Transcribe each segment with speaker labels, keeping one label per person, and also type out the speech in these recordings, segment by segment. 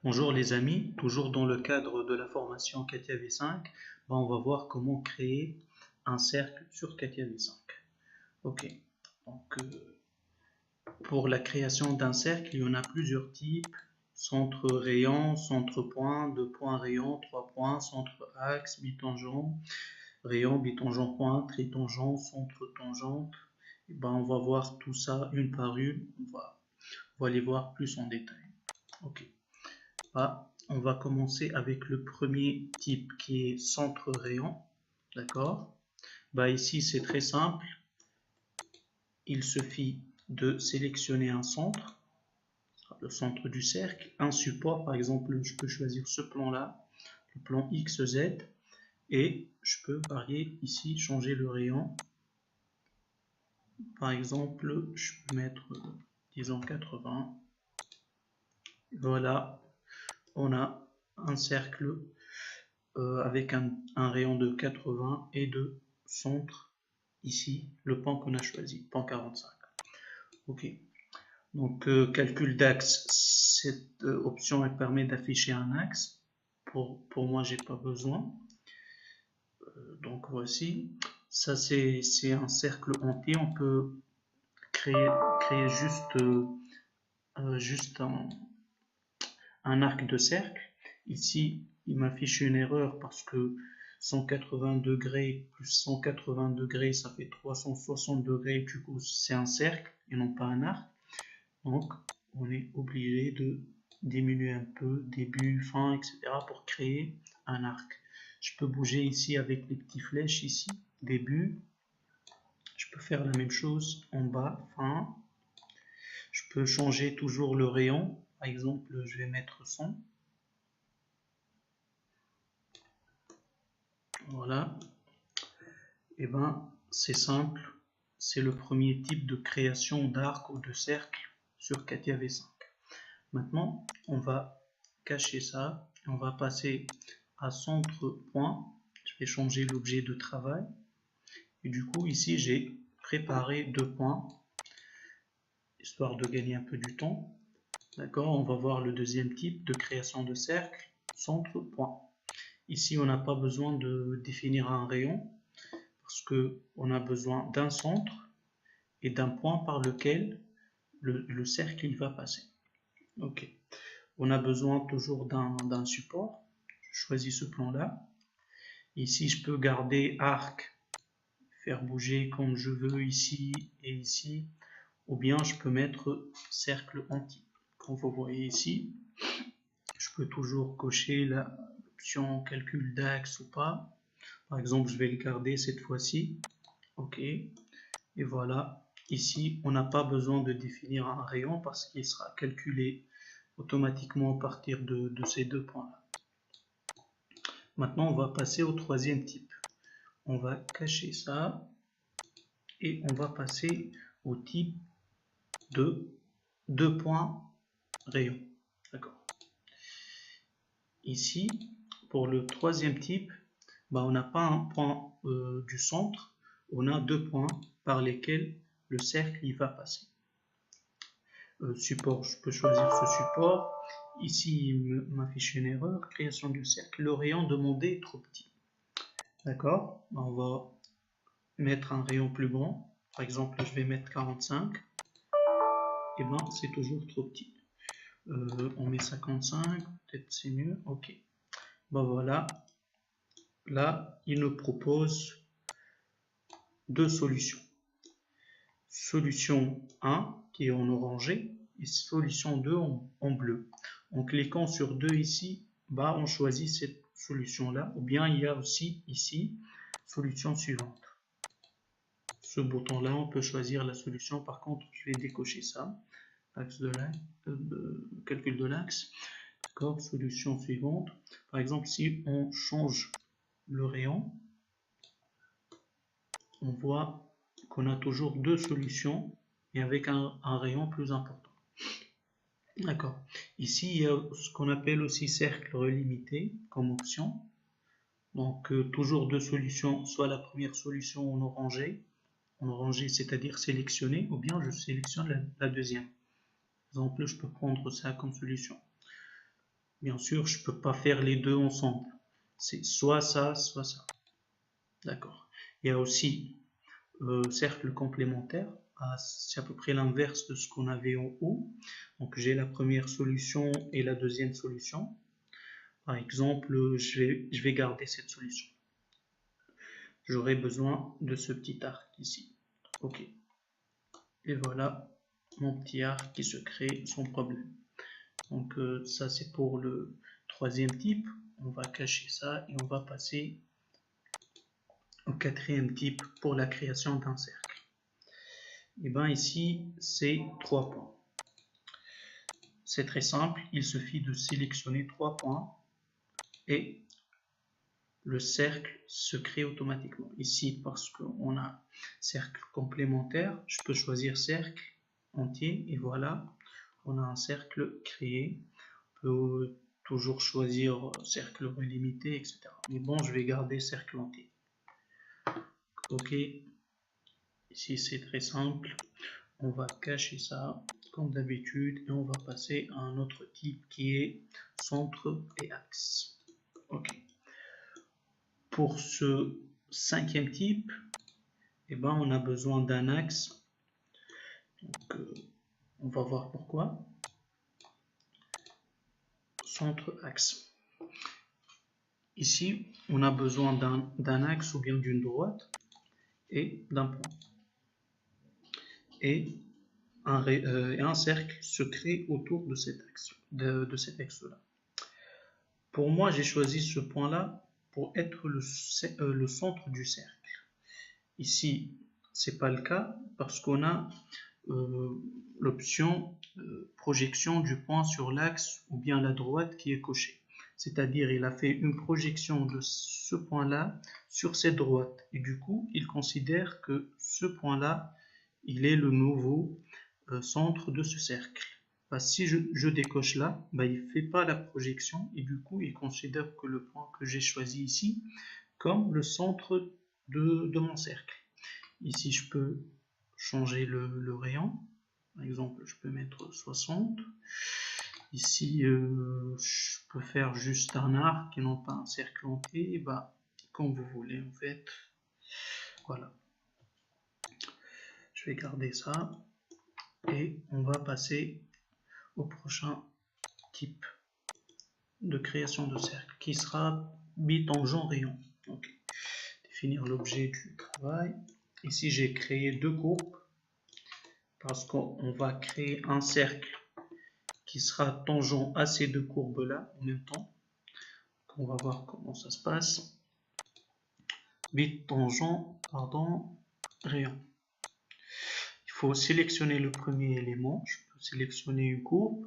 Speaker 1: Bonjour les amis, toujours dans le cadre de la formation CATIA V5, on va voir comment créer un cercle sur CATIA V5. Ok, donc pour la création d'un cercle, il y en a plusieurs types: centre rayon, centre point, deux points rayon, trois points, centre axe, bitangent, rayon, bitangent point, tritangent, centre tangente. On va voir tout ça une par une, on va les voir plus en détail. Ok. On va commencer avec le premier type qui est centre rayon. D'accord. Ici, c'est très simple. Il suffit de sélectionner un centre, le centre du cercle, un support. Par exemple, je peux choisir ce plan-là, le plan XZ, et je peux varier ici, changer le rayon. Par exemple, je peux mettre, disons, 80. Voilà, on a un cercle avec un rayon de 80 et de centre ici, le pan qu'on a choisi, pan 45. Ok. Donc calcul d'axe, cette option elle permet d'afficher un axe. Pour moi, j'ai pas besoin. Donc voici. Ça c'est un cercle entier. On peut créer juste un arc de cercle. Ici, il m'affiche une erreur parce que 180 degrés plus 180 degrés, ça fait 360 degrés. Du coup, c'est un cercle et non pas un arc. Donc, on est obligé de diminuer un peu, début, fin, etc. pour créer un arc. Je peux bouger ici avec les petites flèches ici, début. Je peux faire la même chose en bas, fin. Je peux changer toujours le rayon. Par exemple, je vais mettre 100. Voilà. Et c'est simple. C'est le premier type de création d'arc ou de cercle sur CATIA V5. Maintenant, on va cacher ça. On va passer à centre point. Je vais changer l'objet de travail. Et du coup, ici, j'ai préparé deux points, histoire de gagner un peu du temps. D'accord, on va voir le deuxième type de création de cercle, centre point. Ici, on n'a pas besoin de définir un rayon, parce qu'on a besoin d'un centre et d'un point par lequel le cercle il va passer. Ok. On a besoin toujours d'un support. Je choisis ce plan-là. Ici, je peux garder arc, faire bouger comme je veux ici et ici, ou bien je peux mettre cercle entier. Comme vous voyez ici, je peux toujours cocher l'option calcul d'axe ou pas. Par exemple, je vais le garder cette fois-ci. Ok. Et voilà. Ici, on n'a pas besoin de définir un rayon parce qu'il sera calculé automatiquement à partir de ces deux points-là. Maintenant, on va passer au troisième type. On va cacher ça et on va passer au type de deux points rayon. D'accord. Ici, pour le troisième type, on n'a pas un point du centre, on a deux points par lesquels le cercle il va passer. Support, je peux choisir ce support. Ici, il m'affiche une erreur, création du cercle. Le rayon demandé est trop petit. D'accord, on va mettre un rayon plus grand. Par exemple, je vais mettre 45. Et c'est toujours trop petit. On met 55, peut-être c'est mieux. Ok. Voilà. Là, il nous propose deux solutions. Solution 1 qui est en orangé et solution 2 en bleu. En cliquant sur 2 ici, on choisit cette solution-là. Ou bien il y a aussi ici, solution suivante. Ce bouton-là, on peut choisir la solution. Par contre, je vais décocher ça. Axe de calcul de l'axe. D'accord, solution suivante. Par exemple, si on change le rayon, on voit qu'on a toujours deux solutions et avec un rayon plus important. D'accord. Ici, il y a ce qu'on appelle aussi cercle relimité comme option. Donc, toujours deux solutions, soit la première solution en orangé c'est-à-dire sélectionner, ou bien je sélectionne la deuxième. Par exemple, je peux prendre ça comme solution. Bien sûr, je ne peux pas faire les deux ensemble. C'est soit ça, soit ça. D'accord. Il y a aussi cercle complémentaire. C'est à peu près l'inverse de ce qu'on avait en haut. Donc j'ai la première solution et la deuxième solution. Par exemple, je vais garder cette solution. J'aurai besoin de ce petit arc ici. Ok. Et voilà mon petit arc qui se crée sans problème. Donc ça c'est pour le troisième type. On va cacher ça et on va passer au quatrième type pour la création d'un cercle. Et bien ici c'est 3 points. C'est très simple, il suffit de sélectionner 3 points et le cercle se crée automatiquement. Ici, parce qu'on a cercle complémentaire, je peux choisir cercle entier et voilà, on a un cercle créé. On peut toujours choisir cercle relimité, etc. Mais bon, je vais garder cercle entier. Ok, ici c'est très simple. On va cacher ça comme d'habitude et on va passer à un autre type qui est centre et axe. Ok. Pour ce cinquième type, eh ben, on a besoin d'un axe. Donc, on va voir pourquoi. Centre-axe. Ici, on a besoin d'un axe ou bien d'une droite et d'un point. Et un cercle se crée autour de cet axe, de cet axe-là. Pour moi, j'ai choisi ce point-là pour être le centre du cercle. Ici, c'est pas le cas parce qu'on a l'option projection du point sur l'axe ou bien la droite qui est cochée. C'est-à-dire il a fait une projection de ce point-là sur cette droite. Et du coup, il considère que ce point-là, il est le nouveau centre de ce cercle. Bah, si je décoche là, bah, il ne fait pas la projection et du coup, il considère que le point que j'ai choisi ici comme le centre de mon cercle. Ici, je peux changer le rayon. Par exemple, je peux mettre 60. Ici, je peux faire juste un arc et non pas un cercle entier. Bah, comme vous voulez, en fait. Voilà. Je vais garder ça. Et on va passer au prochain type de création de cercle qui sera bitangent rayon. Donc, définir l'objet du travail. Ici, j'ai créé deux courbes parce qu'on va créer un cercle qui sera tangent à ces deux courbes là en même temps. Donc, on va voir comment ça se passe. Bitangent, rayon. Il faut sélectionner le premier élément. Je peux sélectionner une courbe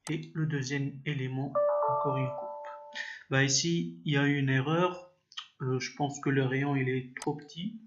Speaker 1: et le deuxième élément, encore une courbe. Bah ici, il y a une erreur. Je pense que le rayon il est trop petit.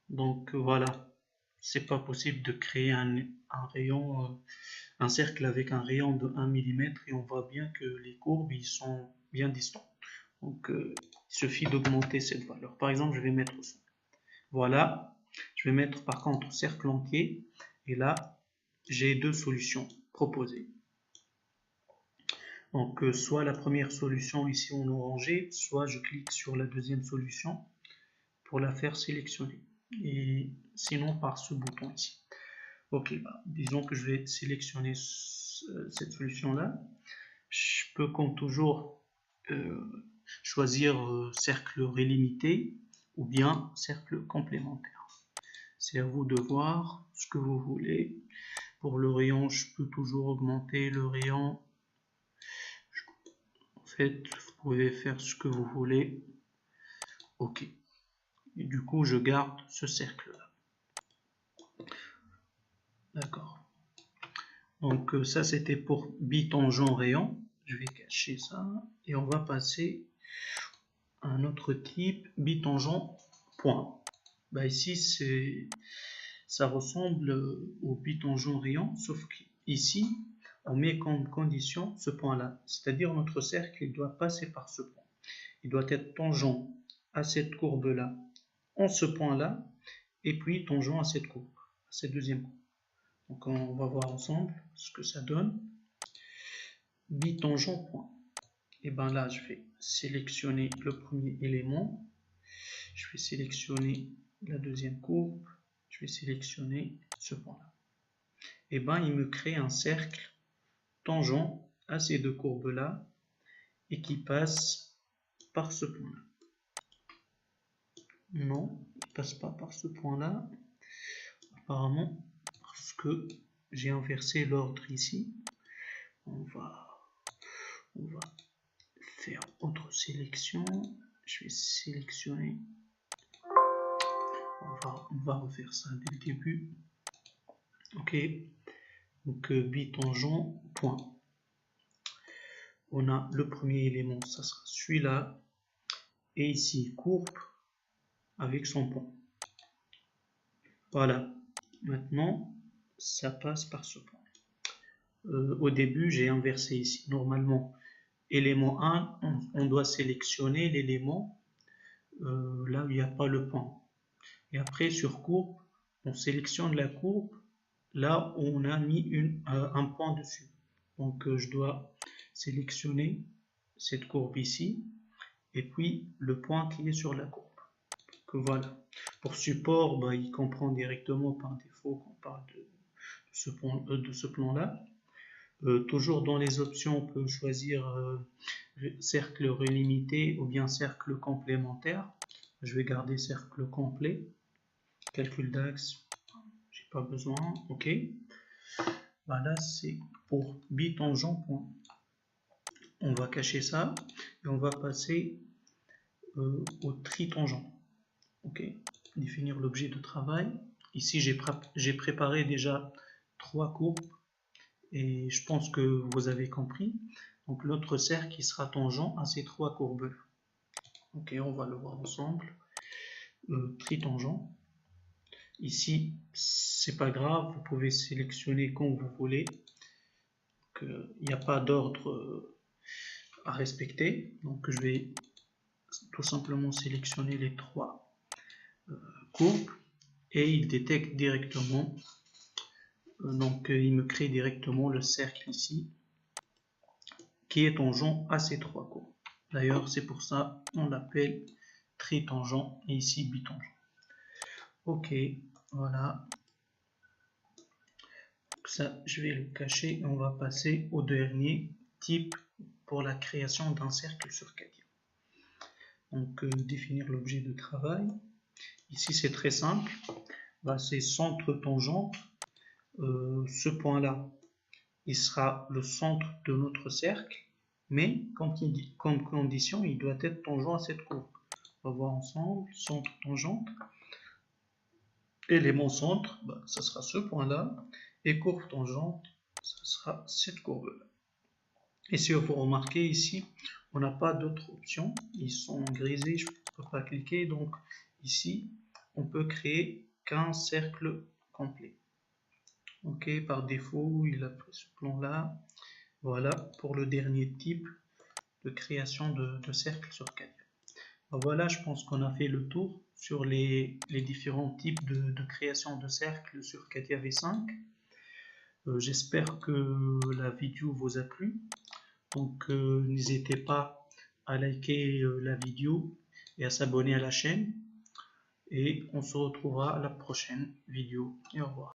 Speaker 1: Donc voilà, c'est pas possible de créer un rayon, un cercle avec un rayon de 1 mm et on voit bien que les courbes ils sont bien distants. Donc il suffit d'augmenter cette valeur. Par exemple, je vais mettre ça. Voilà, je vais mettre par contre cercle entier et là j'ai deux solutions proposées. Donc soit la première solution ici en orangé, soit je clique sur la deuxième solution pour la faire sélectionner. Et sinon par ce bouton ici. Ok, bah, disons que je vais sélectionner cette solution-là. Je peux comme toujours choisir cercle relimité ou bien cercle complémentaire. C'est à vous de voir ce que vous voulez. Pour le rayon, je peux toujours augmenter le rayon. En fait, vous pouvez faire ce que vous voulez. Ok. Et du coup, je garde ce cercle-là. D'accord. Donc ça, c'était pour bitangent rayon. Je vais cacher ça. Et on va passer à un autre type, bitangent point. Bah ici, ça ressemble au bitangent rayon, sauf qu'ici, on met comme condition ce point-là. C'est-à-dire notre cercle, il doit passer par ce point. Il doit être tangent à cette courbe-là, en ce point-là, et puis tangent à cette courbe, à cette deuxième courbe. Donc on va voir ensemble ce que ça donne. Bitangent point. et ben là je vais sélectionner le premier élément, je vais sélectionner la deuxième courbe, je vais sélectionner ce point là, et ben il me crée un cercle tangent à ces deux courbes là et qui passe par ce point là. Non, il passe pas par ce point là apparemment parce que j'ai inversé l'ordre ici. On va faire autre sélection. Je vais sélectionner. On va refaire ça dès le début. Ok. Donc bitangent point. On a le premier élément, ça sera celui-là. Et ici courbe avec son point. Voilà. Maintenant, ça passe par ce point. Au début, j'ai inversé ici. Normalement, élément 1, on doit sélectionner l'élément là où il n'y a pas le point. Et après, sur courbe, on sélectionne la courbe là où on a mis un point dessus. Donc, je dois sélectionner cette courbe ici et puis le point qui est sur la courbe. Donc, voilà. Pour support, bah, il comprend directement par défaut qu'on parle de ce plan-là. Toujours dans les options, on peut choisir cercle relimité ou bien cercle complémentaire. Je vais garder cercle complet. Calcul d'axe, j'ai pas besoin. Ok. Voilà, c'est pour bitangent point. On va cacher ça et on va passer au tritangent. Ok. Définir l'objet de travail. Ici, j'ai préparé déjà 3 courbes. Et je pense que vous avez compris. Donc l'autre cercle qui sera tangent à ces 3 courbes. Ok, on va le voir ensemble. Tritangent. Ici, c'est pas grave, vous pouvez sélectionner comme vous voulez. Il n'y a pas d'ordre à respecter. Donc je vais tout simplement sélectionner les 3 courbes et il détecte directement. Donc il me crée directement le cercle ici qui est tangent à ces 3 courbes. D'ailleurs, c'est pour ça qu'on l'appelle tritangent et ici bitangent. Ok, voilà. Ça, je vais le cacher et on va passer au dernier type pour la création d'un cercle sur CATIA. Donc, définir l'objet de travail. Ici, c'est très simple. Bah, c'est centre tangente. Ce point-là, il sera le centre de notre cercle. Mais comme condition, il doit être tangent à cette courbe. On va voir ensemble, centre tangente. Élément centre, bah, ça sera ce point-là. Et courbe tangente, ça sera cette courbe-là. Et si vous remarquez ici, on n'a pas d'autres options. Ils sont grisés, je ne peux pas cliquer. Donc ici, on peut créer qu'un cercle complet. Ok, par défaut, il a pris ce plan-là. Voilà pour le dernier type de création de cercle sur CATIA. Voilà, je pense qu'on a fait le tour sur les différents types de création de cercles sur CATIA V5. J'espère que la vidéo vous a plu. Donc n'hésitez pas à liker la vidéo et à s'abonner à la chaîne. Et on se retrouvera à la prochaine vidéo. Et au revoir.